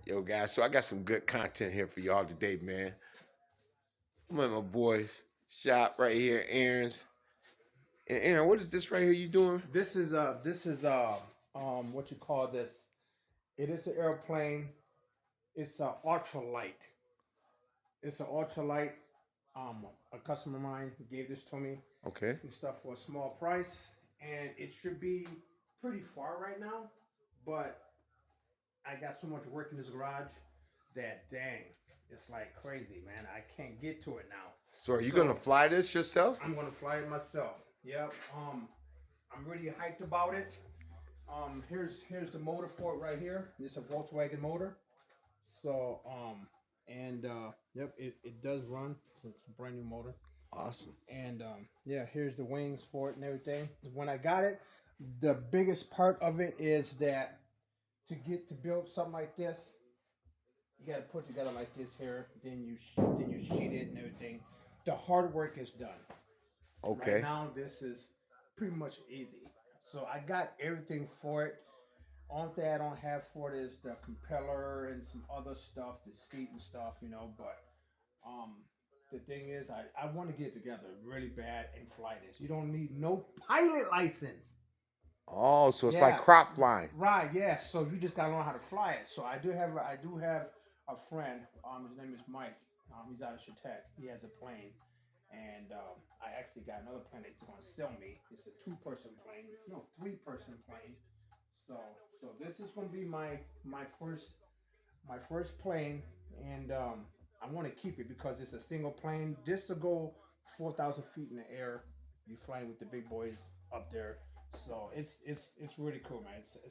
Yo, guys, so I got some good content here for y'all today, man. I'm at my boys' shop right here, Aaron's. And Aaron, what is this right here you doing? This is what you call this? It is an airplane. It's a ultralight. It's an ultralight. A customer of mine gave this to me Okay. and stuff for a small price, and it should be pretty far right now. But I got so much work in this garage that dang, it's like crazy, man. I can't get to it now. So are you gonna So fly this yourself? I'm gonna fly it myself. Yep. I'm really hyped about it. Here's the motor for it right here. It's a Volkswagen motor. So and yep, it does run. So it's a brand new motor. Awesome. And yeah, here's the wings for it and everything. When I got it, the biggest part of it is that to build something like this, you got to put together like this here. Then you sheet it and everything. The hard work is done. Right Okay. now, this is pretty much easy. So I got everything for it. Only thing I don't have for it is the compeller and some other stuff, the seat and stuff, you know. But um, the thing is, I want to get together really bad and fly this. You don't need no pilot license. Oh, so it's like Yeah, crop flying. right. Yeah. So you just gotta learn how to fly it. So I do have a friend. His name is Mike. He's out of Chautauqua. He has a plane, and I actually got another plane that he's going to sell me. It's a two-person plane, no, three-person plane. So this is going to be my first plane, and I want to keep it because it's a single plane. Just to go 4,000 feet in the air, you flying with the big boys up there. So it's really cool, man.